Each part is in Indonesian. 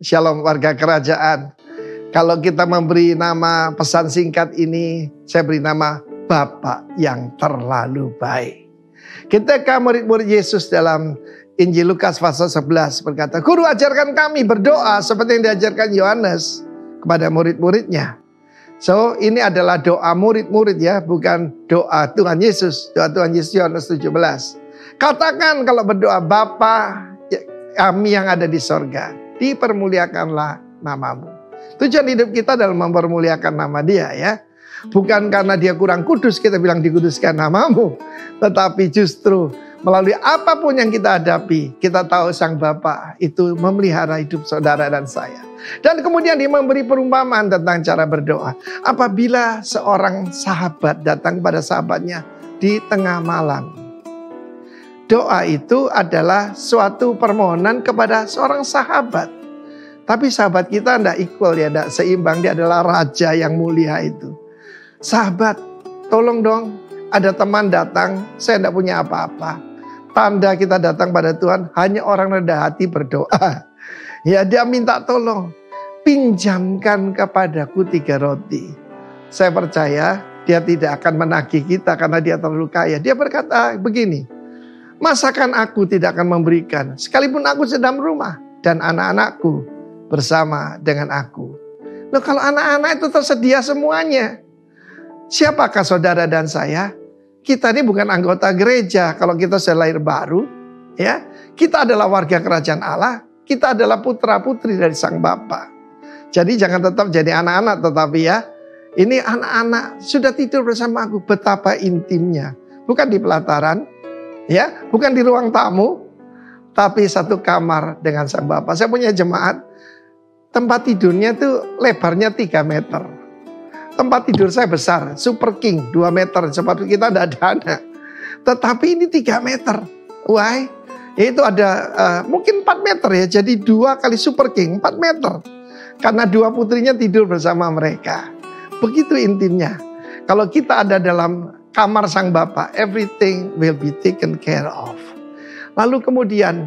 Shalom warga kerajaan. Kalau kita memberi nama pesan singkat ini, saya beri nama Bapa yang terlalu baik. Ketika murid-murid Yesus dalam Injil Lukas pasal 11 berkata, Guru ajarkan kami berdoa seperti yang diajarkan Yohanes kepada murid-muridnya. So ini adalah doa murid-murid ya, bukan doa Tuhan Yesus. Doa Tuhan Yesus Yohanes 17. Katakan kalau berdoa, Bapa kami yang ada di sorga, dipermuliakanlah namamu. Tujuan hidup kita dalam mempermuliakan nama Dia ya. Bukan karena Dia kurang kudus kita bilang dikuduskan namamu, tetapi justru melalui apapun yang kita hadapi, kita tahu Sang Bapa itu memelihara hidup saudara dan saya. Dan kemudian Dia memberi perumpamaan tentang cara berdoa. Apabila seorang sahabat datang pada sahabatnya di tengah malam, doa itu adalah suatu permohonan kepada seorang sahabat. Tapi sahabat kita tidak equal ya, tidak seimbang. Dia adalah raja yang mulia itu. Sahabat, tolong dong, ada teman datang, saya tidak punya apa-apa. Tanda kita datang pada Tuhan, hanya orang rendah hati berdoa. Ya, dia minta tolong, pinjamkan kepadaku 3 roti. Saya percaya dia tidak akan menagih kita karena dia terlalu kaya. Dia berkata begini, masakan aku tidak akan memberikan, sekalipun aku sedang rumah dan anak-anakku bersama dengan aku. Loh, kalau anak-anak itu tersedia semuanya, siapakah saudara dan saya? Kita ini bukan anggota gereja. Kalau kita sudah lahir baru, ya, kita adalah warga kerajaan Allah. Kita adalah putra putri dari Sang Bapa. Jadi jangan tetap jadi anak-anak, tetapi ya, ini anak-anak sudah tidur bersama aku. Betapa intimnya, bukan di pelataran, ya, bukan di ruang tamu, tapi satu kamar dengan Sang Bapa. Saya punya jemaat, tempat tidurnya tuh lebarnya 3 meter. Tempat tidur saya besar, Super King 2 meter, sebab kita tidak ada anak. Tetapi ini 3 meter. Why? Itu ada mungkin 4 meter ya, jadi 2 kali Super King 4 meter. Karena 2 putrinya tidur bersama mereka. Begitu intimnya. Kalau kita ada dalam kamar Sang Bapa, everything will be taken care of. Lalu kemudian,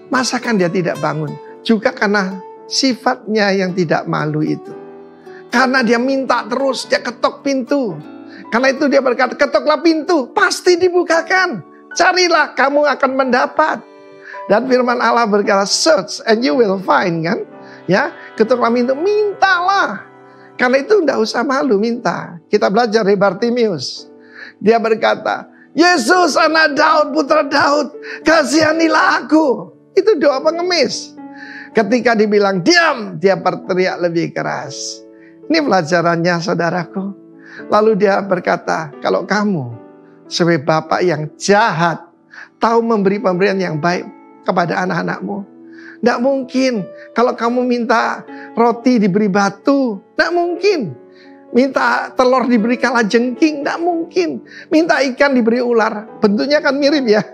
masakan dia tidak bangun? Juga karena sifatnya yang tidak malu itu. Karena dia minta terus, dia ketok pintu. Karena itu dia berkata, ketoklah pintu, pasti dibukakan. Carilah, kamu akan mendapat. Dan firman Allah berkata, search and you will find, kan? Ya, ketoklah pintu, mintalah. Karena itu tidak usah malu minta. Kita belajar dari Bartimius. Dia berkata, Yesus anak Daud, putra Daud, kasihanilah aku. Itu doa pengemis. Ketika dibilang diam, dia berteriak lebih keras. Ini pelajarannya saudaraku. Lalu dia berkata, kalau kamu sebagai bapak yang jahat, tahu memberi pemberian yang baik kepada anak-anakmu, tidak mungkin kalau kamu minta roti diberi batu, tidak mungkin. Minta telur diberi kalajengking, tidak mungkin. Minta ikan diberi ular, bentuknya kan mirip ya.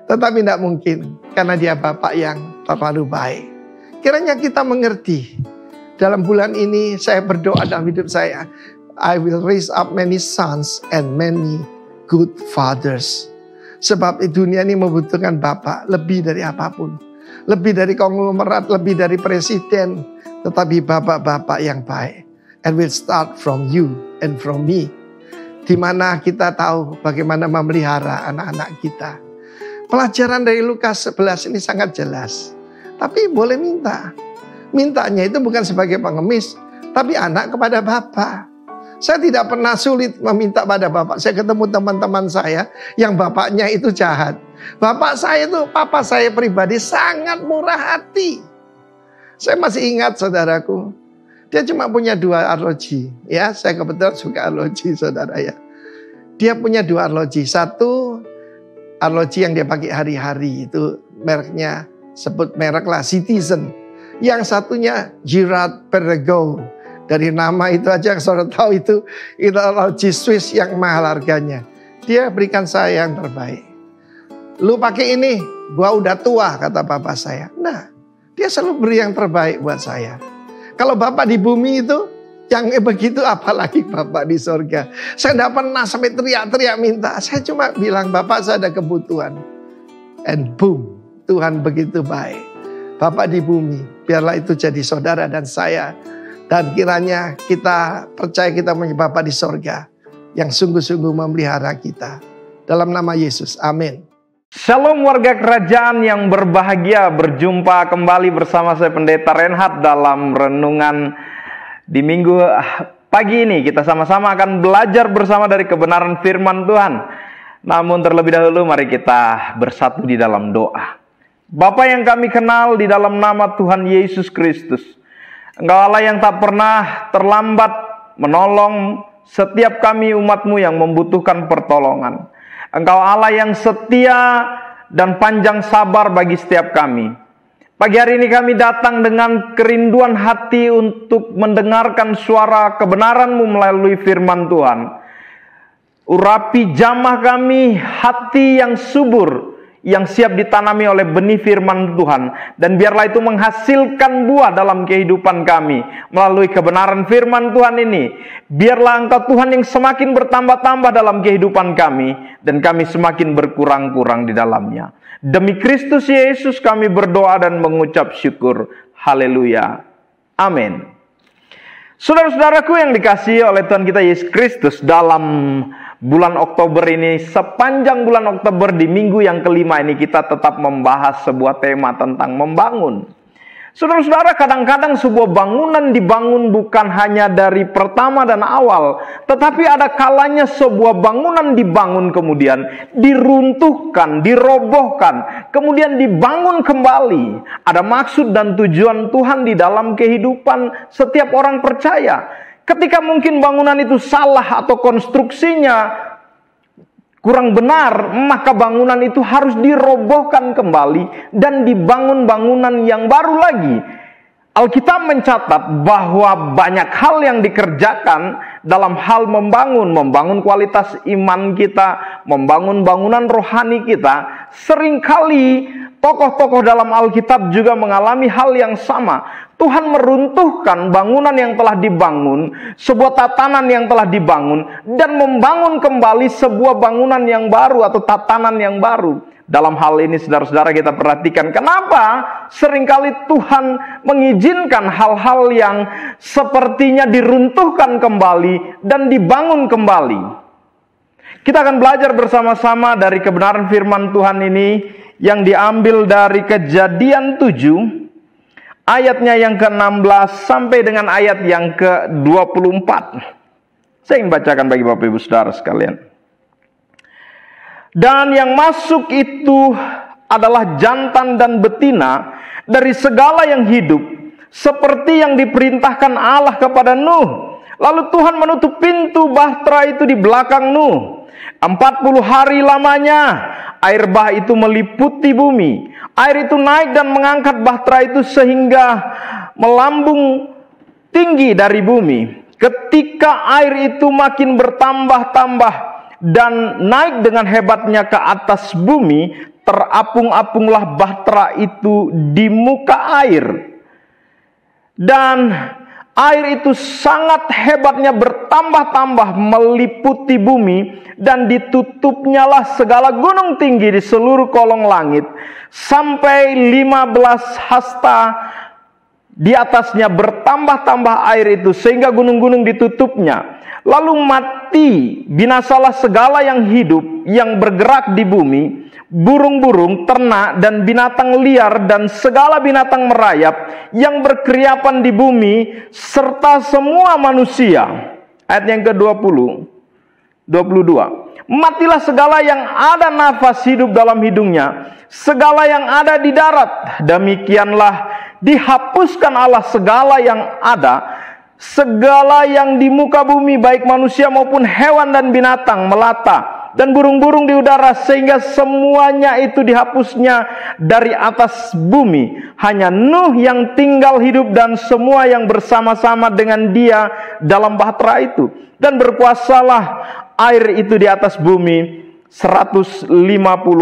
Tetapi tidak mungkin, karena dia bapak yang terlalu baik. Kiranya kita mengerti. Dalam bulan ini saya berdoa dalam hidup saya, I will raise up many sons and many good fathers. Sebab dunia ini membutuhkan bapak lebih dari apapun. Lebih dari konglomerat, lebih dari presiden. Tetapi bapak-bapak yang baik. And will start from you and from me. Di mana kita tahu bagaimana memelihara anak-anak kita. Pelajaran dari Lukas 11 ini sangat jelas. Tapi boleh minta. Mintanya itu bukan sebagai pengemis, tapi anak kepada Bapa. Saya tidak pernah sulit meminta pada Bapak. Saya ketemu teman-teman saya yang bapaknya itu jahat. Bapak saya itu, papa saya pribadi sangat murah hati. Saya masih ingat saudaraku, dia cuma punya 2 arloji. Ya, saya kebetulan suka arloji saudara ya. Dia punya 2 arloji. Satu arloji yang dia pakai hari-hari, itu mereknya, sebut merek lah, Citizen. Yang satunya Girard Perregaux. Dari nama itu aja saudara tahu itu arloji Swiss yang mahal harganya. Dia berikan saya yang terbaik. Lu pakai ini, gua udah tua kata bapak saya. Nah, dia selalu beri yang terbaik buat saya. Kalau bapak di bumi itu yang begitu, apalagi bapak di sorga. Saya tidak pernah sampai teriak-teriak minta. Saya cuma bilang, bapak saya ada kebutuhan. And boom, Tuhan begitu baik. Bapak di bumi biarlah itu jadi saudara dan saya. Dan kiranya kita percaya kita punya Bapa di sorga yang sungguh-sungguh memelihara kita. Dalam nama Yesus, amin. Shalom warga kerajaan yang berbahagia, berjumpa kembali bersama saya Pendeta Reinhard dalam renungan di minggu pagi ini. Kita sama-sama akan belajar bersama dari kebenaran firman Tuhan. Namun terlebih dahulu mari kita bersatu di dalam doa. Bapa yang kami kenal di dalam nama Tuhan Yesus Kristus, Engkau Allah yang tak pernah terlambat menolong setiap kami umat-Mu yang membutuhkan pertolongan. Engkau Allah yang setia dan panjang sabar bagi setiap kami. Pagi hari ini kami datang dengan kerinduan hati untuk mendengarkan suara kebenaran-Mu melalui firman Tuhan. Urapi jamah kami, hati yang subur, yang siap ditanami oleh benih firman Tuhan. Dan biarlah itu menghasilkan buah dalam kehidupan kami melalui kebenaran firman Tuhan ini. Biarlah Engkau Tuhan yang semakin bertambah-tambah dalam kehidupan kami, dan kami semakin berkurang-kurang di dalamnya. Demi Kristus Yesus kami berdoa dan mengucap syukur. Haleluya. Amin. Saudara-saudaraku yang dikasihi oleh Tuhan kita Yesus Kristus, dalam bulan Oktober ini, sepanjang bulan Oktober di minggu yang kelima ini kita tetap membahas sebuah tema tentang membangun. Saudara-saudara, kadang-kadang sebuah bangunan dibangun bukan hanya dari pertama dan awal, tetapi ada kalanya sebuah bangunan dibangun kemudian diruntuhkan, dirobohkan, kemudian dibangun kembali. Ada maksud dan tujuan Tuhan di dalam kehidupan setiap orang percaya. Ketika mungkin bangunan itu salah atau konstruksinya kurang benar, maka bangunan itu harus dirobohkan kembali dan dibangun bangunan yang baru lagi. Alkitab mencatat bahwa banyak hal yang dikerjakan dalam hal membangun kualitas iman kita, membangun bangunan rohani kita. Seringkali tokoh-tokoh dalam Alkitab juga mengalami hal yang sama. Tuhan meruntuhkan bangunan yang telah dibangun, sebuah tatanan yang telah dibangun, dan membangun kembali sebuah bangunan yang baru atau tatanan yang baru. Dalam hal ini saudara-saudara kita perhatikan kenapa seringkali Tuhan mengizinkan hal-hal yang sepertinya diruntuhkan kembali dan dibangun kembali. Kita akan belajar bersama-sama dari kebenaran firman Tuhan ini yang diambil dari Kejadian 7 ayatnya yang ke-16 sampai dengan ayat yang ke-24. Saya ingin bacakan bagi Bapak Ibu Saudara sekalian. Dan yang masuk itu adalah jantan dan betina dari segala yang hidup, seperti yang diperintahkan Allah kepada Nuh. Lalu Tuhan menutup pintu bahtera itu di belakang Nuh. 40 hari lamanya air bah itu meliputi bumi. Air itu naik dan mengangkat bahtera itu sehingga melambung tinggi dari bumi. Ketika air itu makin bertambah-tambah dan naik dengan hebatnya ke atas bumi, terapung-apunglah bahtera itu di muka air. Dan air itu sangat hebatnya bertambah-tambah meliputi bumi, dan ditutupnyalah segala gunung tinggi di seluruh kolong langit, sampai 15 hasta di atasnya bertambah-tambah air itu, sehingga gunung-gunung ditutupnya. Lalu mati, binasalah segala yang hidup yang bergerak di bumi, burung-burung, ternak, dan binatang liar, dan segala binatang merayap yang berkeriapan di bumi, serta semua manusia. Ayat yang ke-20, 22. Matilah segala yang ada nafas hidup dalam hidungnya, segala yang ada di darat. Demikianlah dihapuskan Allah segala yang ada, segala yang di muka bumi, baik manusia maupun hewan dan binatang melata, dan burung-burung di udara, sehingga semuanya itu dihapusnya dari atas bumi. Hanya Nuh yang tinggal hidup dan semua yang bersama-sama dengan dia dalam bahtera itu. Dan berkuasalah air itu di atas bumi 150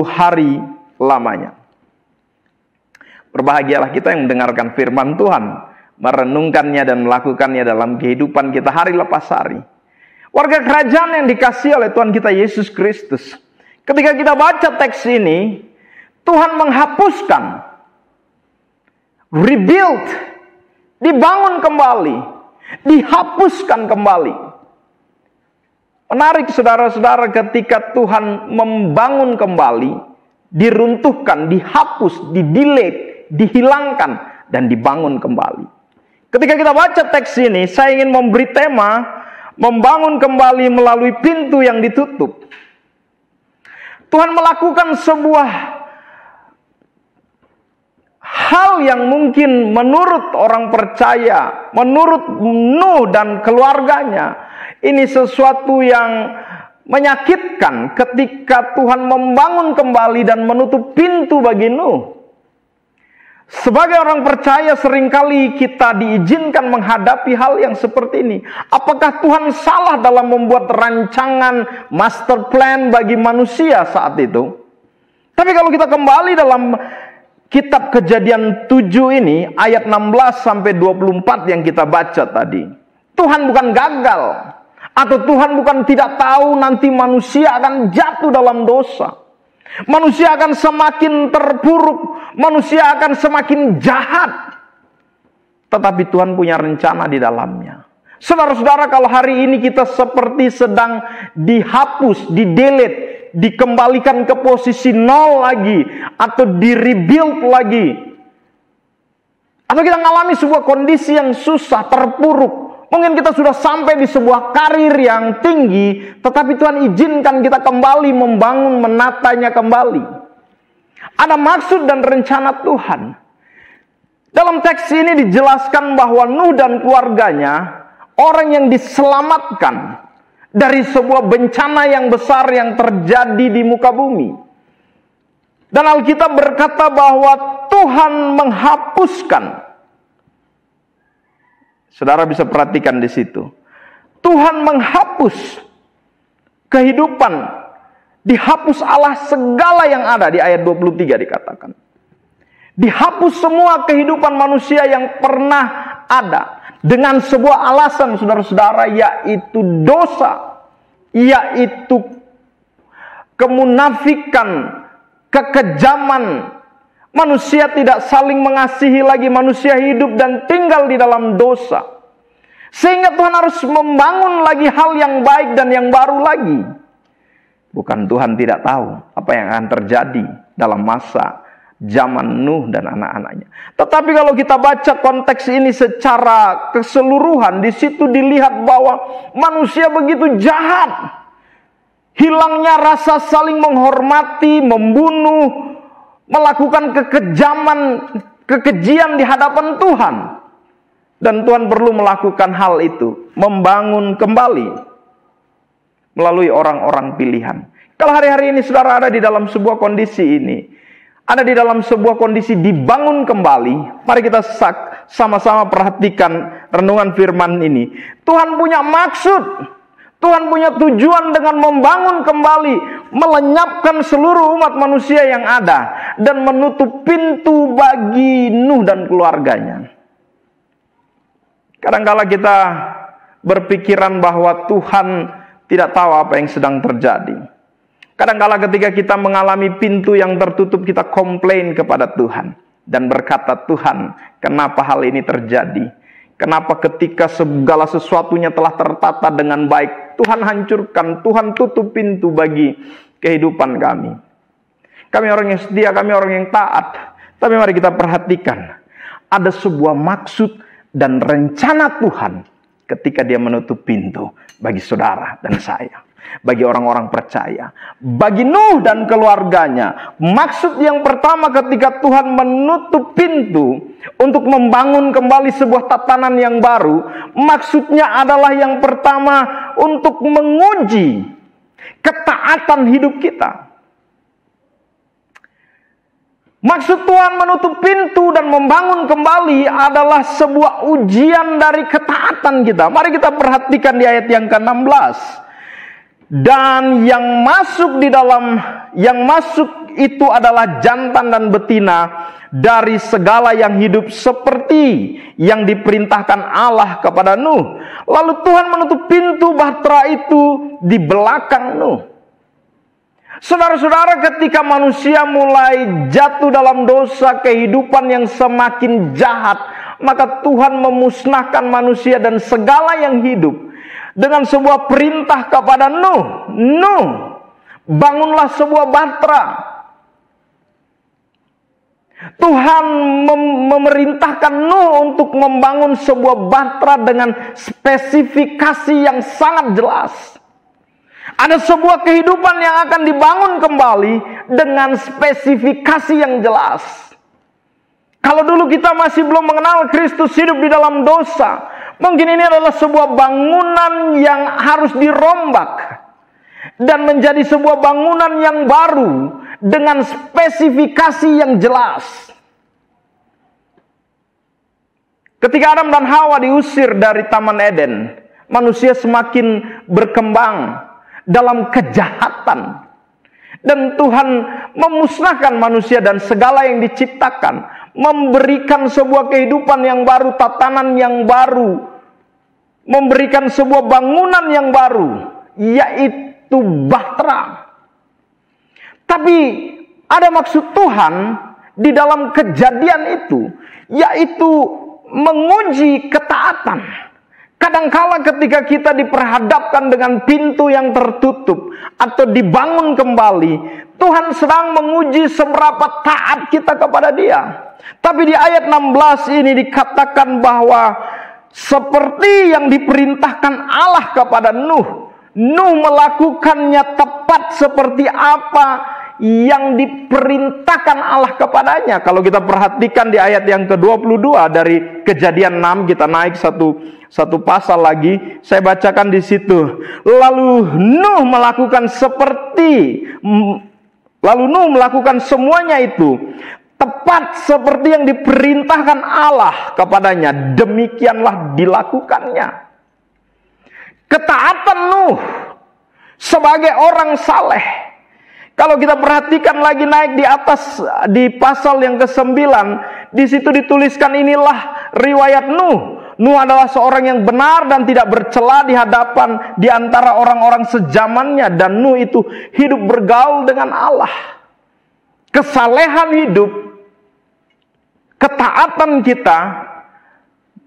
hari lamanya. Berbahagialah kita yang mendengarkan firman Tuhan, merenungkannya dan melakukannya dalam kehidupan kita hari lepas hari. Warga kerajaan yang dikasihi oleh Tuhan kita Yesus Kristus, ketika kita baca teks ini, Tuhan menghapuskan rebuild, dibangun kembali, dihapuskan kembali. Menarik saudara-saudara, ketika Tuhan membangun kembali, diruntuhkan, dihapus, di-delete, dihilangkan, dan dibangun kembali. Ketika kita baca teks ini, saya ingin memberi tema, membangun kembali melalui pintu yang ditutup. Tuhan melakukan sebuah hal yang mungkin menurut orang percaya, menurut Nuh dan keluarganya, ini sesuatu yang menyakitkan ketika Tuhan membangun kembali dan menutup pintu bagi Nuh. Sebagai orang percaya, seringkali kita diizinkan menghadapi hal yang seperti ini. Apakah Tuhan salah dalam membuat rancangan master plan bagi manusia saat itu? Tapi kalau kita kembali dalam kitab Kejadian 7 ini, ayat 16 sampai 24 yang kita baca tadi, Tuhan bukan gagal, atau Tuhan bukan tidak tahu nanti manusia akan jatuh dalam dosa. Manusia akan semakin terpuruk, manusia akan semakin jahat. Tetapi Tuhan punya rencana di dalamnya. Saudara-saudara, kalau hari ini kita seperti sedang dihapus, di-delete, dikembalikan ke posisi nol lagi, atau di-rebuild lagi, atau kita mengalami sebuah kondisi yang susah, terpuruk. Mungkin kita sudah sampai di sebuah karir yang tinggi, tetapi Tuhan izinkan kita kembali membangun, menatanya kembali. Ada maksud dan rencana Tuhan. Dalam teks ini dijelaskan bahwa Nuh dan keluarganya, orang yang diselamatkan dari sebuah bencana yang besar yang terjadi di muka bumi. Dan Alkitab berkata bahwa Tuhan menghapuskan. Saudara bisa perhatikan di situ. Tuhan menghapus kehidupan, dihapus Allah segala yang ada, di ayat 23 dikatakan. Dihapus semua kehidupan manusia yang pernah ada dengan sebuah alasan, saudara-saudara, yaitu dosa, yaitu kemunafikan, kekejaman. Manusia tidak saling mengasihi lagi, manusia hidup dan tinggal di dalam dosa. Sehingga Tuhan harus membangun lagi hal yang baik dan yang baru lagi. Bukan Tuhan tidak tahu apa yang akan terjadi dalam masa zaman Nuh dan anak-anaknya. Tetapi kalau kita baca konteks ini secara keseluruhan, di situ dilihat bahwa manusia begitu jahat. Hilangnya rasa saling menghormati, membunuh, melakukan kekejaman, kekejian di hadapan Tuhan. Dan Tuhan perlu melakukan hal itu, membangun kembali melalui orang-orang pilihan. Kalau hari-hari ini saudara ada di dalam sebuah kondisi ini, ada di dalam sebuah kondisi dibangun kembali, mari kita sama-sama perhatikan renungan firman ini. Tuhan punya maksud, Tuhan punya tujuan dengan membangun kembali, melenyapkan seluruh umat manusia yang ada, dan menutup pintu bagi Nuh dan keluarganya. Kadang-kala kita berpikiran bahwa Tuhan tidak tahu apa yang sedang terjadi. Kadang-kala ketika kita mengalami pintu yang tertutup, kita komplain kepada Tuhan dan berkata, Tuhan, kenapa hal ini terjadi? Kenapa ketika segala sesuatunya telah tertata dengan baik, Tuhan hancurkan, Tuhan tutup pintu bagi kehidupan kami. Kami orang yang setia, kami orang yang taat. Tapi mari kita perhatikan, ada sebuah maksud dan rencana Tuhan ketika Dia menutup pintu bagi saudara dan saya, bagi orang-orang percaya, bagi Nuh dan keluarganya. Maksud yang pertama ketika Tuhan menutup pintu untuk membangun kembali sebuah tatanan yang baru, maksudnya adalah yang pertama untuk menguji ketaatan hidup kita. Maksud Tuhan menutup pintu dan membangun kembali adalah sebuah ujian dari ketaatan kita. Mari kita perhatikan di ayat yang ke-16. Dan yang masuk itu adalah jantan dan betina dari segala yang hidup seperti yang diperintahkan Allah kepada Nuh. Lalu Tuhan menutup pintu bahtera itu di belakang Nuh. Saudara-saudara, ketika manusia mulai jatuh dalam dosa, kehidupan yang semakin jahat, maka Tuhan memusnahkan manusia dan segala yang hidup dengan sebuah perintah kepada Nuh. Nuh, bangunlah sebuah bahtera. Tuhan memerintahkan Nuh untuk membangun sebuah bahtera dengan spesifikasi yang sangat jelas. Ada sebuah kehidupan yang akan dibangun kembali dengan spesifikasi yang jelas. Kalau dulu kita masih belum mengenal Kristus, hidup di dalam dosa, mungkin ini adalah sebuah bangunan yang harus dirombak dan menjadi sebuah bangunan yang baru dengan spesifikasi yang jelas. Ketika Adam dan Hawa diusir dari Taman Eden, manusia semakin berkembang dalam kejahatan. Dan Tuhan memusnahkan manusia dan segala yang diciptakan, memberikan sebuah kehidupan yang baru, tatanan yang baru, memberikan sebuah bangunan yang baru, yaitu bahtera. Tapi ada maksud Tuhan di dalam kejadian itu, yaitu menguji ketaatan. Kadangkala ketika kita diperhadapkan dengan pintu yang tertutup atau dibangun kembali, Tuhan sedang menguji seberapa taat kita kepada Dia. Tapi di ayat 16 ini dikatakan bahwa seperti yang diperintahkan Allah kepada Nuh, Nuh melakukannya tepat seperti apa yang diperintahkan Allah kepadanya. Kalau kita perhatikan di ayat yang ke-22 dari Kejadian 6, kita naik satu pasal lagi, saya bacakan di situ. Lalu Nuh melakukan semuanya itu tepat seperti yang diperintahkan Allah kepadanya. Demikianlah dilakukannya. Ketaatan Nuh sebagai orang saleh. Kalau kita perhatikan lagi naik di atas di pasal yang ke-9, di situ dituliskan inilah riwayat Nuh. Nuh adalah seorang yang benar dan tidak bercela di hadapan di antara orang-orang sezamannya, dan Nuh itu hidup bergaul dengan Allah. Kesalehan hidup, ketaatan kita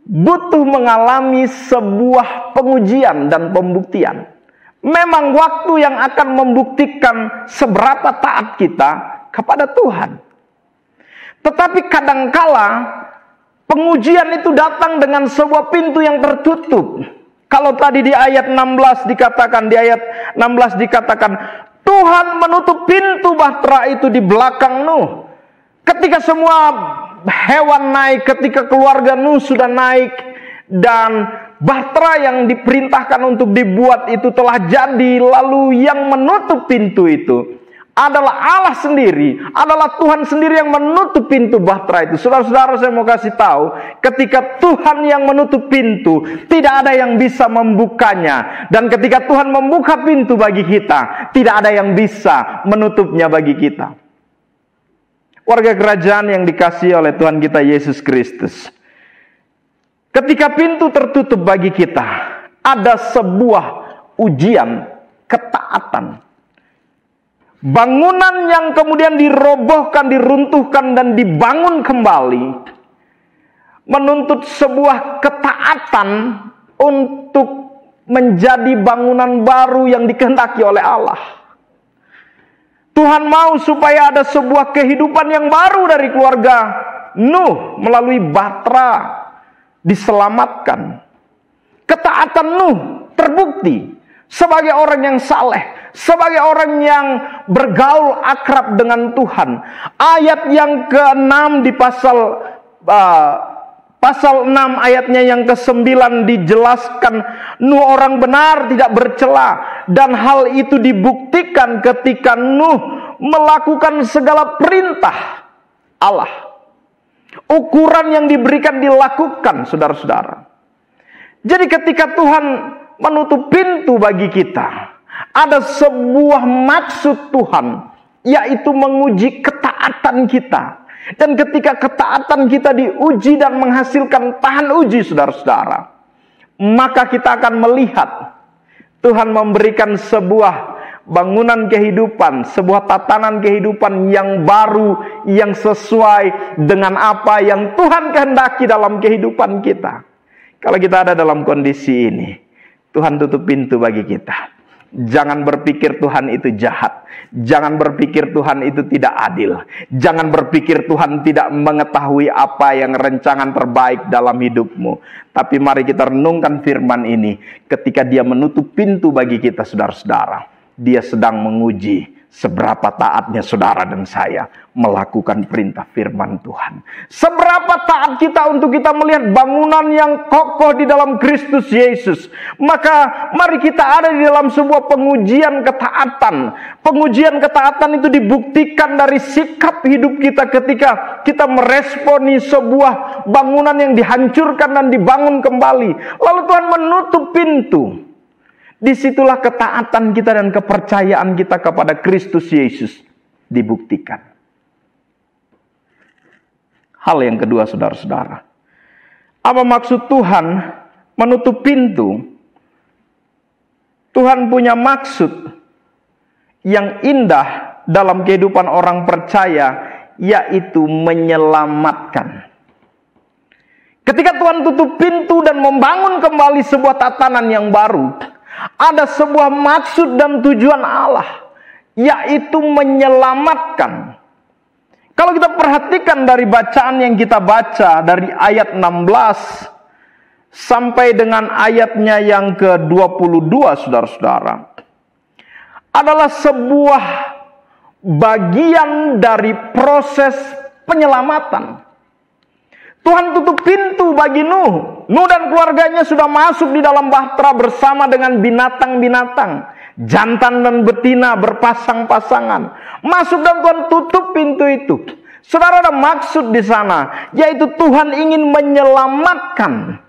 butuh mengalami sebuah pengujian dan pembuktian. Memang waktu yang akan membuktikan seberapa taat kita kepada Tuhan. Tetapi kadangkala pengujian itu datang dengan sebuah pintu yang tertutup. Kalau tadi di ayat 16 dikatakan Tuhan menutup pintu bahtera itu di belakang Nuh. Ketika semua hewan naik, ketika keluarga Nuh sudah naik, dan bahtera yang diperintahkan untuk dibuat itu telah jadi, lalu yang menutup pintu itu adalah Allah sendiri, adalah Tuhan sendiri yang menutup pintu bahtera itu. Saudara-saudara, saya mau kasih tahu, ketika Tuhan yang menutup pintu, tidak ada yang bisa membukanya. Dan ketika Tuhan membuka pintu bagi kita, tidak ada yang bisa menutupnya bagi kita. Warga kerajaan yang dikasihi oleh Tuhan kita Yesus Kristus, ketika pintu tertutup bagi kita, ada sebuah ujian ketaatan. Bangunan yang kemudian dirobohkan, diruntuhkan, dan dibangun kembali menuntut sebuah ketaatan untuk menjadi bangunan baru yang dikehendaki oleh Allah. Tuhan mau supaya ada sebuah kehidupan yang baru dari keluarga Nuh melalui bahtera diselamatkan. Ketaatan Nuh terbukti sebagai orang yang saleh, sebagai orang yang bergaul akrab dengan Tuhan. Ayat yang ke-6 di pasal 6 ayatnya yang ke-9 dijelaskan Nuh orang benar, tidak bercela, dan hal itu dibuktikan ketika Nuh melakukan segala perintah Allah. Ukuran yang diberikan dilakukan, saudara-saudara. Jadi ketika Tuhan menutup pintu bagi kita, ada sebuah maksud Tuhan, yaitu menguji ketaatan kita. Dan ketika ketaatan kita diuji dan menghasilkan tahan uji, saudara-saudara, maka kita akan melihat Tuhan memberikan sebuah bangunan kehidupan, sebuah tatanan kehidupan yang baru, yang sesuai dengan apa yang Tuhan kehendaki dalam kehidupan kita. Kalau kita ada dalam kondisi ini, Tuhan tutup pintu bagi kita. Jangan berpikir Tuhan itu jahat. Jangan berpikir Tuhan itu tidak adil. Jangan berpikir Tuhan tidak mengetahui apa yang rencangan terbaik dalam hidupmu. Tapi mari kita renungkan firman ini. Ketika Dia menutup pintu bagi kita, saudara-saudara, Dia sedang menguji seberapa taatnya saudara dan saya melakukan perintah firman Tuhan. Seberapa taat kita untuk kita melihat bangunan yang kokoh di dalam Kristus Yesus. Maka mari kita ada di dalam sebuah pengujian ketaatan. Pengujian ketaatan itu dibuktikan dari sikap hidup kita ketika kita meresponi sebuah bangunan yang dihancurkan dan dibangun kembali. Lalu Tuhan menutup pintu. Disitulah ketaatan kita dan kepercayaan kita kepada Kristus Yesus dibuktikan. Hal yang kedua, saudara-saudara. Apa maksud Tuhan menutup pintu? Tuhan punya maksud yang indah dalam kehidupan orang percaya, yaitu menyelamatkan. Ketika Tuhan tutup pintu dan membangun kembali sebuah tatanan yang baru, ada sebuah maksud dan tujuan Allah, yaitu menyelamatkan. Kalau kita perhatikan dari bacaan yang kita baca dari ayat 16 sampai dengan ayatnya yang ke-22, saudara-saudara, adalah sebuah bagian dari proses penyelamatan. Tuhan tutup pintu bagi Nuh. Nuh dan keluarganya sudah masuk di dalam bahtera bersama dengan binatang-binatang. Jantan dan betina berpasang-pasangan. Masuk dan Tuhan tutup pintu itu. Saudara, ada maksud di sana, yaitu Tuhan ingin menyelamatkan.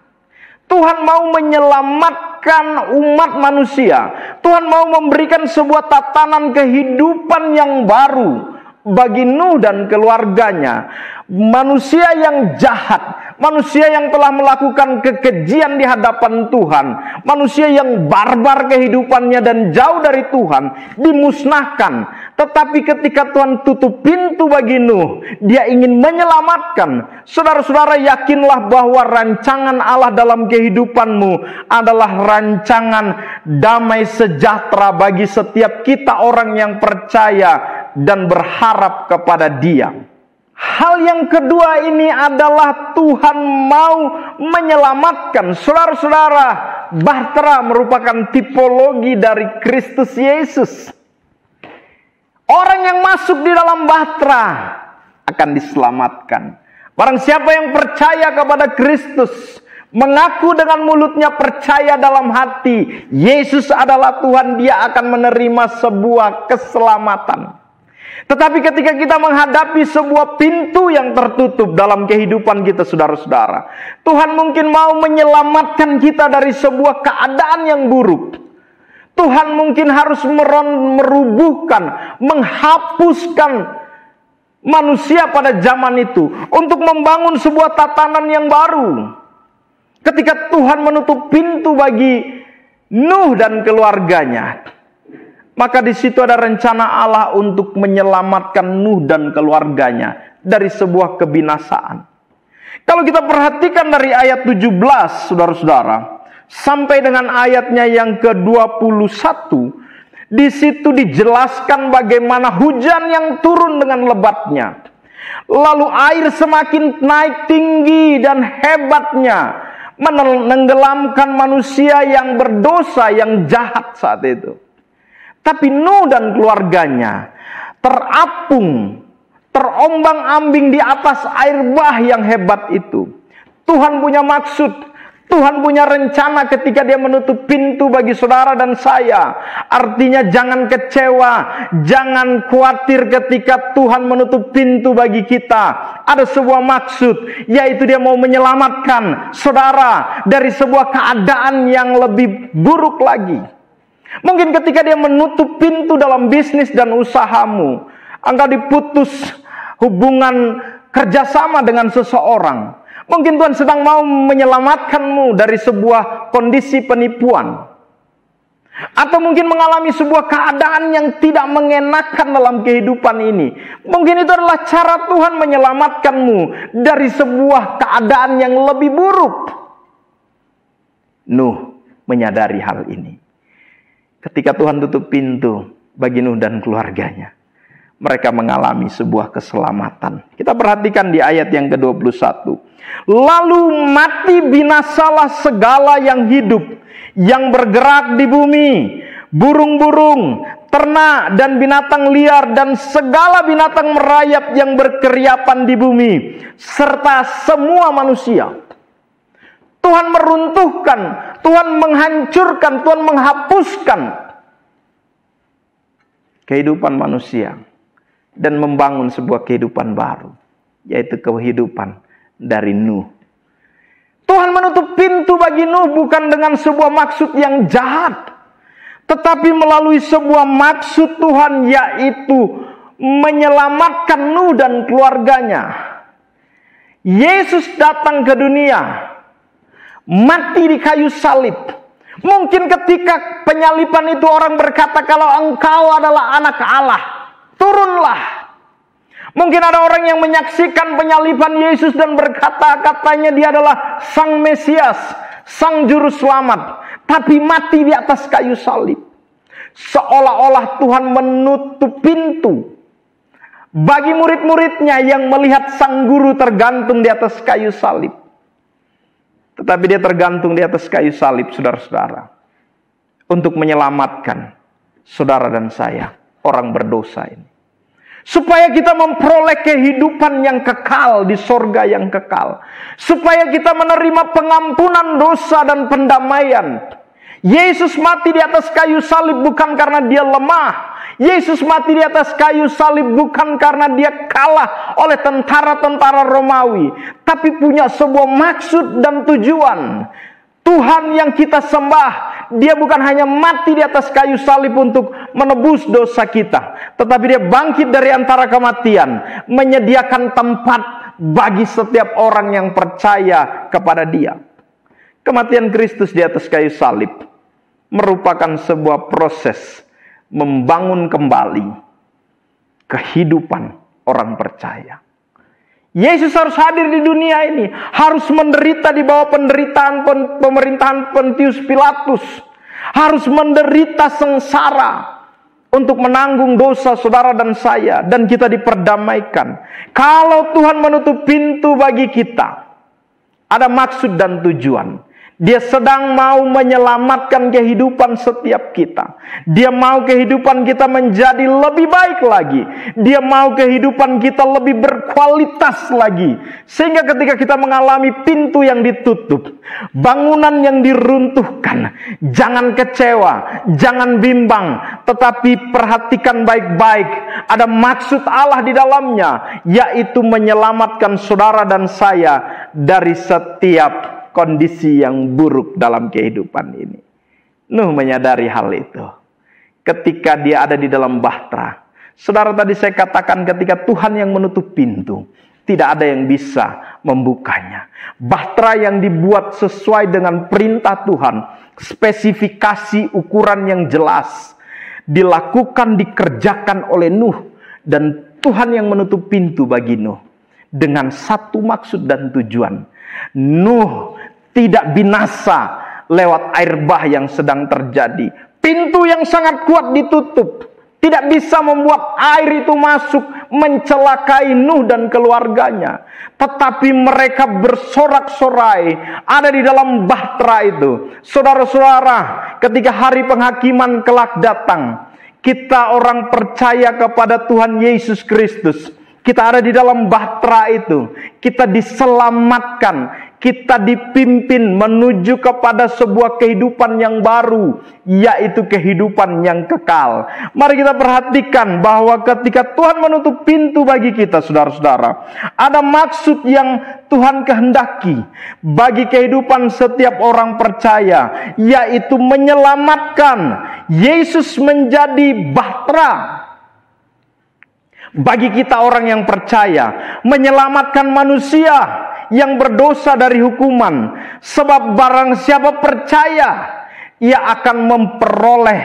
Tuhan mau menyelamatkan umat manusia. Tuhan mau memberikan sebuah tatanan kehidupan yang baru bagi Nuh dan keluarganya. Manusia yang jahat, manusia yang telah melakukan kekejian di hadapan Tuhan, manusia yang barbar kehidupannya dan jauh dari Tuhan, dimusnahkan. Tetapi ketika Tuhan tutup pintu bagi Nuh, Dia ingin menyelamatkan. Saudara-saudara, yakinlah bahwa rancangan Allah dalam kehidupanmu adalah rancangan damai sejahtera bagi setiap kita orang yang percaya dan berharap kepada Dia. Hal yang kedua ini adalah Tuhan mau menyelamatkan. Saudara-saudara, bahtera merupakan tipologi dari Kristus Yesus. Orang yang masuk di dalam bahtera akan diselamatkan. Barang siapa yang percaya kepada Kristus, mengaku dengan mulutnya, percaya dalam hati Yesus adalah Tuhan, dia akan menerima sebuah keselamatan. Tetapi ketika kita menghadapi sebuah pintu yang tertutup dalam kehidupan kita, saudara-saudara, Tuhan mungkin mau menyelamatkan kita dari sebuah keadaan yang buruk. Tuhan mungkin harus merubuhkan, menghapuskan manusia pada zaman itu untuk membangun sebuah tatanan yang baru. Ketika Tuhan menutup pintu bagi Nuh dan keluarganya, maka di situ ada rencana Allah untuk menyelamatkan Nuh dan keluarganya dari sebuah kebinasaan. Kalau kita perhatikan dari ayat 17, saudara-saudara, sampai dengan ayatnya yang ke-21, di situ dijelaskan bagaimana hujan yang turun dengan lebatnya. Lalu air semakin naik tinggi dan hebatnya, menenggelamkan manusia yang berdosa, yang jahat saat itu. Tapi Nuh dan keluarganya terapung, terombang-ambing di atas air bah yang hebat itu. Tuhan punya maksud, Tuhan punya rencana ketika Dia menutup pintu bagi saudara dan saya. Artinya jangan kecewa, jangan khawatir ketika Tuhan menutup pintu bagi kita. Ada sebuah maksud, yaitu Dia mau menyelamatkan saudara dari sebuah keadaan yang lebih buruk lagi. Mungkin ketika Dia menutup pintu dalam bisnis dan usahamu, engkau diputus hubungan kerjasama dengan seseorang. Mungkin Tuhan sedang mau menyelamatkanmu dari sebuah kondisi penipuan. Atau mungkin mengalami sebuah keadaan yang tidak mengenakan dalam kehidupan ini. Mungkin itu adalah cara Tuhan menyelamatkanmu dari sebuah keadaan yang lebih buruk. Nuh menyadari hal ini. Ketika Tuhan tutup pintu bagi Nuh dan keluarganya, mereka mengalami sebuah keselamatan. Kita perhatikan di ayat yang ke-21. Lalu mati binasalah segala yang hidup, yang bergerak di bumi, burung-burung, ternak dan binatang liar, dan segala binatang merayap yang berkeriapan di bumi, serta semua manusia. Tuhan meruntuhkan, Tuhan menghancurkan, Tuhan menghapuskan kehidupan manusia dan membangun sebuah kehidupan baru, yaitu kehidupan dari Nuh. Tuhan menutup pintu bagi Nuh bukan dengan sebuah maksud yang jahat, tetapi melalui sebuah maksud Tuhan, yaitu menyelamatkan Nuh dan keluarganya. Yesus datang ke dunia, mati di kayu salib. Mungkin ketika penyaliban itu orang berkata, kalau engkau adalah anak Allah, turunlah. Mungkin ada orang yang menyaksikan penyaliban Yesus dan berkata, katanya dia adalah Sang Mesias, Sang Juru Selamat, tapi mati di atas kayu salib. Seolah-olah Tuhan menutup pintu bagi murid-muridnya yang melihat Sang Guru tergantung di atas kayu salib. Tetapi dia tergantung di atas kayu salib, saudara-saudara, untuk menyelamatkan saudara dan saya, orang berdosa ini. Supaya kita memperoleh kehidupan yang kekal di sorga yang kekal. Supaya kita menerima pengampunan dosa dan pendamaian. Yesus mati di atas kayu salib bukan karena dia lemah. Yesus mati di atas kayu salib bukan karena dia kalah oleh tentara-tentara Romawi. Tapi punya sebuah maksud dan tujuan. Tuhan yang kita sembah, dia bukan hanya mati di atas kayu salib untuk menebus dosa kita, tetapi dia bangkit dari antara kematian, menyediakan tempat bagi setiap orang yang percaya kepada dia. Kematian Kristus di atas kayu salib merupakan sebuah proses membangun kembali kehidupan orang percaya. Yesus harus hadir di dunia ini, harus menderita di bawah penderitaan pemerintahan Pontius Pilatus, harus menderita sengsara untuk menanggung dosa saudara dan saya, dan kita diperdamaikan. Kalau Tuhan menutup pintu bagi kita, ada maksud dan tujuan. Dia sedang mau menyelamatkan kehidupan setiap kita. Dia mau kehidupan kita menjadi lebih baik lagi. Dia mau kehidupan kita lebih berkualitas lagi. Sehingga ketika kita mengalami pintu yang ditutup, bangunan yang diruntuhkan, jangan kecewa, jangan bimbang, tetapi perhatikan baik-baik. Ada maksud Allah di dalamnya, yaitu menyelamatkan saudara dan saya dari setiap kondisi yang buruk dalam kehidupan ini. Nuh menyadari hal itu ketika dia ada di dalam bahtera. Saudara, tadi saya katakan ketika Tuhan yang menutup pintu, tidak ada yang bisa membukanya. Bahtera yang dibuat sesuai dengan perintah Tuhan, spesifikasi ukuran yang jelas, dilakukan, dikerjakan oleh Nuh, dan Tuhan yang menutup pintu bagi Nuh dengan satu maksud dan tujuan. Nuh tidak binasa lewat air bah yang sedang terjadi. Pintu yang sangat kuat ditutup, tidak bisa membuat air itu masuk mencelakai Nuh dan keluarganya. Tetapi mereka bersorak-sorai ada di dalam bahtera itu. Saudara-saudara, ketika hari penghakiman kelak datang, kita orang percaya kepada Tuhan Yesus Kristus, kita ada di dalam bahtera itu, kita diselamatkan, kita dipimpin menuju kepada sebuah kehidupan yang baru, yaitu kehidupan yang kekal. Mari kita perhatikan bahwa ketika Tuhan menutup pintu bagi kita, saudara-saudara, ada maksud yang Tuhan kehendaki bagi kehidupan setiap orang percaya, yaitu menyelamatkan. Yesus menjadi bahtera bagi kita orang yang percaya, menyelamatkan manusia yang berdosa dari hukuman. Sebab barang siapa percaya, ia akan memperoleh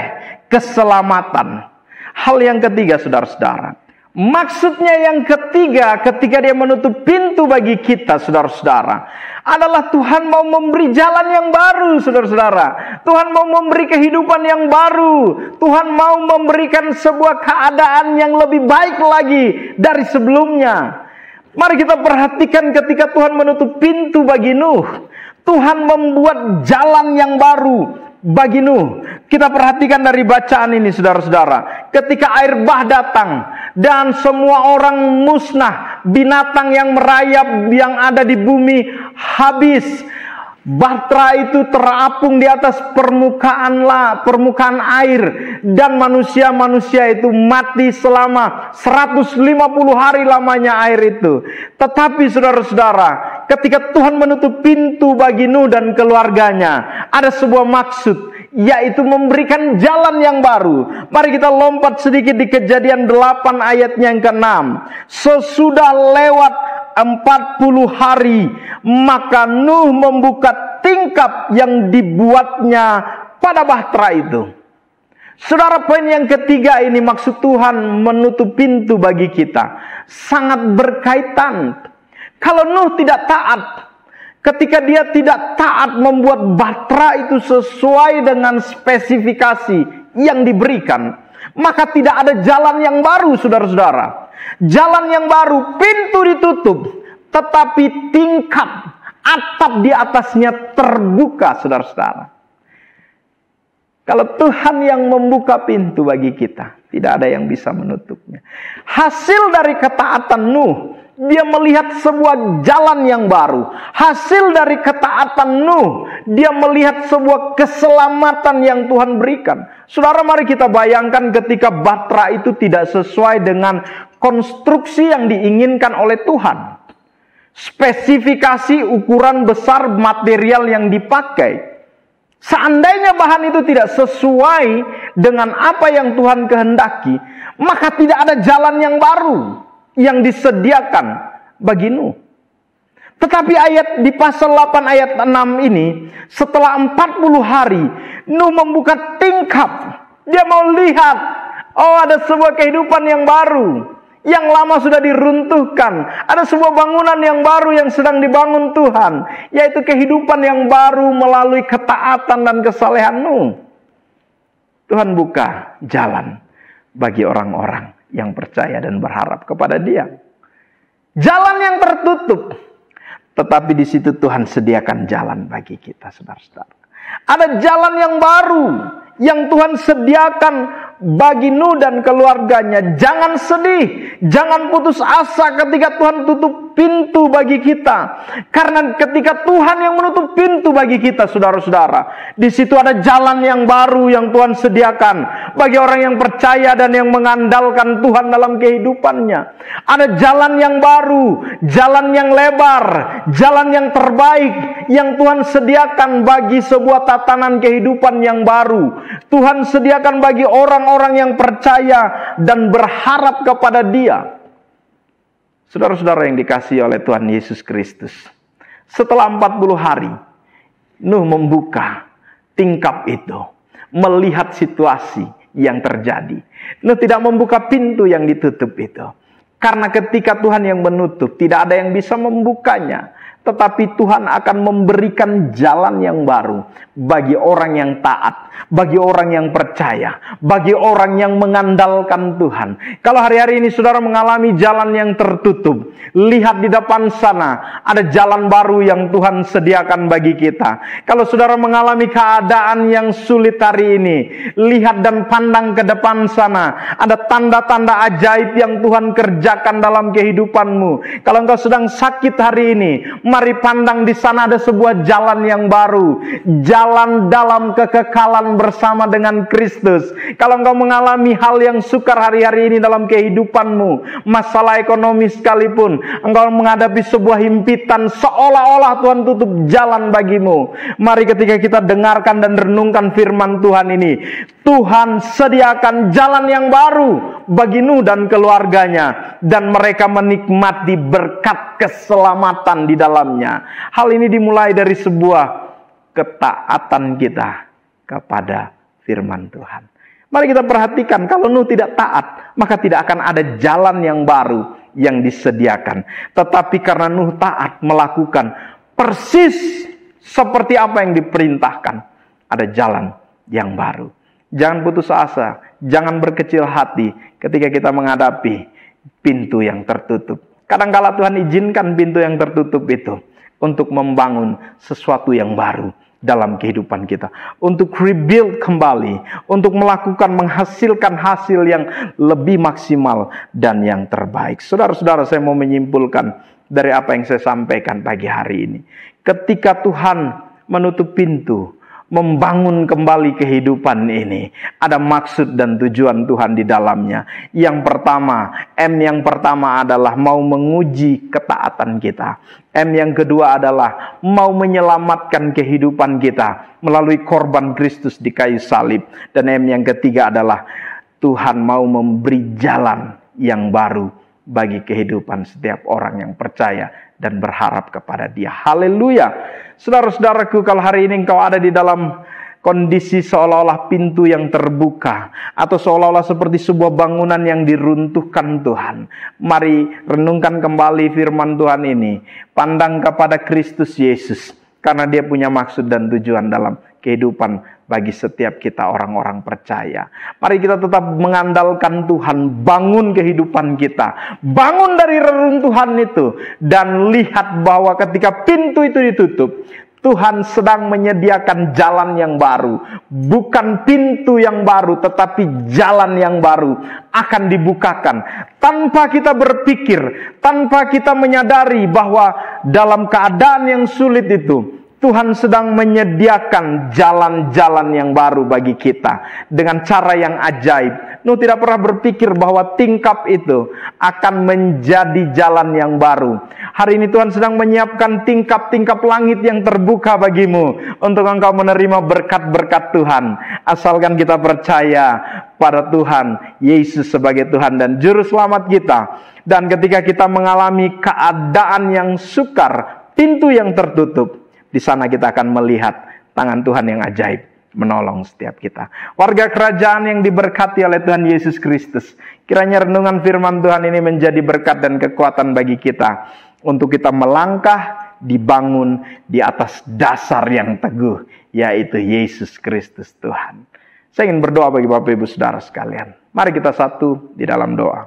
keselamatan. Hal yang ketiga, saudara-saudara, maksudnya yang ketiga ketika dia menutup pintu bagi kita, saudara-saudara, adalah Tuhan mau memberi jalan yang baru, saudara-saudara. Tuhan mau memberi kehidupan yang baru. Tuhan mau memberikan sebuah keadaan yang lebih baik lagi dari sebelumnya. Mari kita perhatikan ketika Tuhan menutup pintu bagi Nuh, Tuhan membuat jalan yang baru bagi Nuh. Kita perhatikan dari bacaan ini, saudara-saudara. Ketika air bah datang dan semua orang musnah, binatang yang merayap yang ada di bumi habis. Bahtera itu terapung di atas permukaan air, dan manusia-manusia itu mati selama 150 hari lamanya air itu. Tetapi saudara-saudara, ketika Tuhan menutup pintu bagi Nuh dan keluarganya, ada sebuah maksud, yaitu memberikan jalan yang baru. Mari kita lompat sedikit di Kejadian 8 ayatnya yang ke-6. Sesudah lewat 40 hari, maka Nuh membuka tingkap yang dibuatnya pada bahtera itu. Saudara, poin yang ketiga ini, maksud Tuhan menutup pintu bagi kita sangat berkaitan. Kalau Nuh tidak taat, ketika dia tidak taat membuat bahtera itu sesuai dengan spesifikasi yang diberikan, maka tidak ada jalan yang baru, saudara-saudara. Jalan yang baru, pintu ditutup, tetapi tingkap atap di atasnya terbuka, saudara-saudara. Kalau Tuhan yang membuka pintu bagi kita, tidak ada yang bisa menutupnya. Hasil dari ketaatan Nuh, dia melihat sebuah jalan yang baru. Hasil dari ketaatan Nuh, dia melihat sebuah keselamatan yang Tuhan berikan. Saudara, mari kita bayangkan ketika bahtera itu tidak sesuai dengan konstruksi yang diinginkan oleh Tuhan. Spesifikasi ukuran besar material yang dipakai. Seandainya bahan itu tidak sesuai dengan apa yang Tuhan kehendaki, maka tidak ada jalan yang baru yang disediakan bagi Nuh. Tetapi di pasal 8 ayat 6 ini, setelah 40 hari, Nuh membuka tingkap. Dia mau lihat, oh, ada sebuah kehidupan yang baru. Yang lama sudah diruntuhkan. Ada sebuah bangunan yang baru yang sedang dibangun Tuhan, yaitu kehidupan yang baru melalui ketaatan dan kesalehan Nuh. Tuhan buka jalan bagi orang-orang yang percaya dan berharap kepada Dia. Jalan yang tertutup, tetapi di situ Tuhan sediakan jalan bagi kita, saudara-saudara. Ada jalan yang baru yang Tuhan sediakan bagi Nuh dan keluarganya. Jangan sedih, jangan putus asa ketika Tuhan tutup pintu bagi kita. Karena ketika Tuhan yang menutup pintu bagi kita, saudara-saudara, di situ ada jalan yang baru yang Tuhan sediakan bagi orang yang percaya dan yang mengandalkan Tuhan dalam kehidupannya. Ada jalan yang baru, jalan yang lebar, jalan yang terbaik yang Tuhan sediakan bagi sebuah tatanan kehidupan yang baru. Tuhan sediakan bagi orang-orang yang percaya dan berharap kepada Dia. Saudara-saudara yang dikasihi oleh Tuhan Yesus Kristus, setelah 40 hari, Nuh membuka tingkap itu, melihat situasi yang terjadi. Nuh tidak membuka pintu yang ditutup itu, karena ketika Tuhan yang menutup, tidak ada yang bisa membukanya. Tetapi Tuhan akan memberikan jalan yang baru bagi orang yang taat, bagi orang yang percaya, bagi orang yang mengandalkan Tuhan. Kalau hari-hari ini saudara mengalami jalan yang tertutup, lihat di depan sana ada jalan baru yang Tuhan sediakan bagi kita. Kalau saudara mengalami keadaan yang sulit hari ini, lihat dan pandang ke depan sana, ada tanda-tanda ajaib yang Tuhan kerjakan dalam kehidupanmu. Kalau engkau sedang sakit hari ini, mari pandang di sana ada sebuah jalan yang baru, jalan dalam kekekalan bersama dengan Kristus. Kalau engkau mengalami hal yang sukar hari-hari ini dalam kehidupanmu, masalah ekonomi sekalipun, engkau menghadapi sebuah himpitan seolah-olah Tuhan tutup jalan bagimu. Mari ketika kita dengarkan dan renungkan firman Tuhan ini, Tuhan sediakan jalan yang baru bagi Nuh dan keluarganya, dan mereka menikmati berkat keselamatan di dalamnya. Hal ini dimulai dari sebuah ketaatan kita kepada firman Tuhan. Mari kita perhatikan, kalau Nuh tidak taat, maka tidak akan ada jalan yang baru yang disediakan. Tetapi karena Nuh taat melakukan persis seperti apa yang diperintahkan, ada jalan yang baru. Jangan putus asa, jangan berkecil hati ketika kita menghadapi pintu yang tertutup. Kadang-kala Tuhan izinkan pintu yang tertutup itu untuk membangun sesuatu yang baru dalam kehidupan kita. Untuk rebuild kembali, untuk menghasilkan hasil yang lebih maksimal dan yang terbaik. Saudara-saudara, saya mau menyimpulkan dari apa yang saya sampaikan pagi hari ini. Ketika Tuhan menutup pintu, membangun kembali kehidupan ini, ada maksud dan tujuan Tuhan di dalamnya. Yang pertama adalah mau menguji ketaatan kita. Yang kedua adalah mau menyelamatkan kehidupan kita melalui korban Kristus di kayu salib. Dan yang ketiga adalah Tuhan mau memberi jalan yang baru bagi kehidupan setiap orang yang percaya dan berharap kepada Dia. Haleluya. Saudara-saudaraku, kalau hari ini engkau ada di dalam kondisi seolah-olah pintu yang terbuka, atau seolah-olah seperti sebuah bangunan yang diruntuhkan Tuhan, mari renungkan kembali firman Tuhan ini. Pandang kepada Kristus Yesus, karena Dia punya maksud dan tujuan dalam kehidupan bagi setiap kita orang-orang percaya. Mari kita tetap mengandalkan Tuhan, bangun kehidupan kita, bangun dari reruntuhan itu, dan lihat bahwa ketika pintu itu ditutup, Tuhan sedang menyediakan jalan yang baru. Bukan pintu yang baru, tetapi jalan yang baru akan dibukakan. Tanpa kita berpikir, tanpa kita menyadari bahwa dalam keadaan yang sulit itu, Tuhan sedang menyediakan jalan-jalan yang baru bagi kita dengan cara yang ajaib. Nuh tidak pernah berpikir bahwa tingkap itu akan menjadi jalan yang baru. Hari ini Tuhan sedang menyiapkan tingkap-tingkap langit yang terbuka bagimu untuk engkau menerima berkat-berkat Tuhan. Asalkan kita percaya pada Tuhan Yesus sebagai Tuhan dan Juru Selamat kita. Dan ketika kita mengalami keadaan yang sukar, pintu yang tertutup, di sana kita akan melihat tangan Tuhan yang ajaib menolong setiap kita. Warga kerajaan yang diberkati oleh Tuhan Yesus Kristus, kiranya renungan firman Tuhan ini menjadi berkat dan kekuatan bagi kita untuk kita melangkah, dibangun di atas dasar yang teguh, yaitu Yesus Kristus Tuhan. Saya ingin berdoa bagi Bapak Ibu Saudara sekalian. Mari kita satu di dalam doa.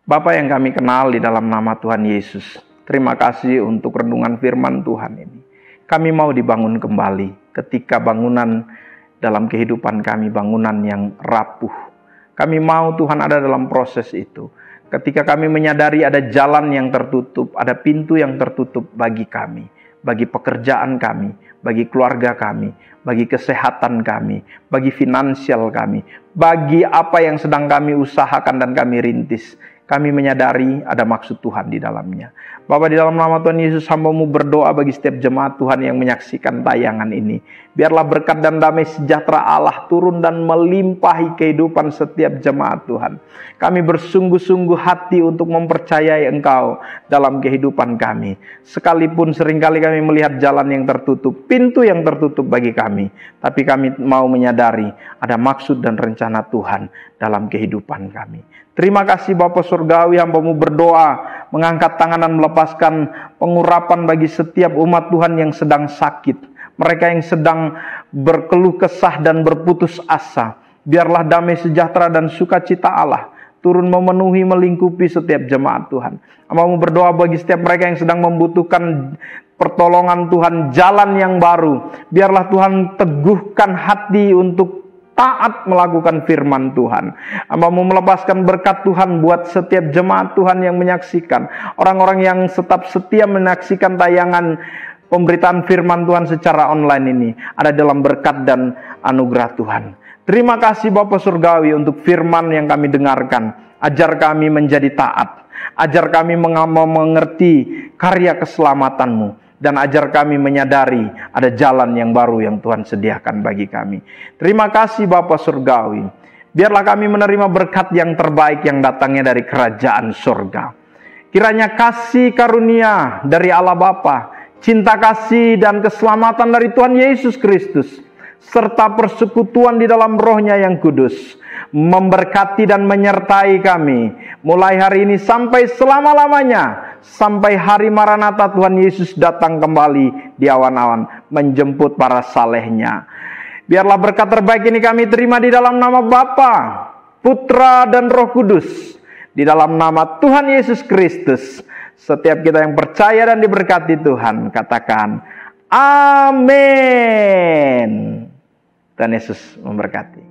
Bapa yang kami kenal di dalam nama Tuhan Yesus, terima kasih untuk renungan firman Tuhan ini. Kami mau dibangun kembali ketika bangunan dalam kehidupan kami, bangunan yang rapuh. Kami mau Tuhan ada dalam proses itu. Ketika kami menyadari ada jalan yang tertutup, ada pintu yang tertutup bagi kami, bagi pekerjaan kami, bagi keluarga kami, bagi kesehatan kami, bagi finansial kami, bagi apa yang sedang kami usahakan dan kami rintis. Kami menyadari ada maksud Tuhan di dalamnya. Bapa, di dalam nama Tuhan Yesus, hamba-Mu berdoa bagi setiap jemaat Tuhan yang menyaksikan tayangan ini. Biarlah berkat dan damai sejahtera Allah turun dan melimpahi kehidupan setiap jemaat Tuhan. Kami bersungguh-sungguh hati untuk mempercayai Engkau dalam kehidupan kami. Sekalipun seringkali kami melihat jalan yang tertutup, pintu yang tertutup bagi kami. Tapi kami mau menyadari ada maksud dan rencana Tuhan dalam kehidupan kami. Terima kasih Bapa Surgawi, hamba-Mu berdoa, mengangkat tangan dan melepaskan pengurapan bagi setiap umat Tuhan yang sedang sakit. Mereka yang sedang berkeluh kesah dan berputus asa. Biarlah damai sejahtera dan sukacita Allah turun memenuhi, melingkupi setiap jemaat Tuhan. Hamba-Mu berdoa bagi setiap mereka yang sedang membutuhkan pertolongan Tuhan, jalan yang baru. Biarlah Tuhan teguhkan hati untuk taat melakukan firman Tuhan. Hamba-Mu melepaskan berkat Tuhan buat setiap jemaat Tuhan yang menyaksikan. Orang-orang yang tetap setia menyaksikan tayangan pemberitaan firman Tuhan secara online ini ada dalam berkat dan anugerah Tuhan. Terima kasih Bapa Surgawi untuk firman yang kami dengarkan. Ajar kami menjadi taat. Ajar kami mengerti karya keselamatan-Mu. Dan ajar kami menyadari ada jalan yang baru yang Tuhan sediakan bagi kami. Terima kasih Bapa Surgawi. Biarlah kami menerima berkat yang terbaik yang datangnya dari kerajaan surga. Kiranya kasih karunia dari Allah Bapa, cinta kasih dan keselamatan dari Tuhan Yesus Kristus, serta persekutuan di dalam Roh-Nya yang kudus, memberkati dan menyertai kami, mulai hari ini sampai selama-lamanya, sampai hari Maranatha Tuhan Yesus datang kembali di awan-awan, menjemput para salehnya. Biarlah berkat terbaik ini kami terima di dalam nama Bapa, Putra, dan Roh Kudus, di dalam nama Tuhan Yesus Kristus. Setiap kita yang percaya dan diberkati Tuhan, katakan amin. Tuhan Yesus memberkati.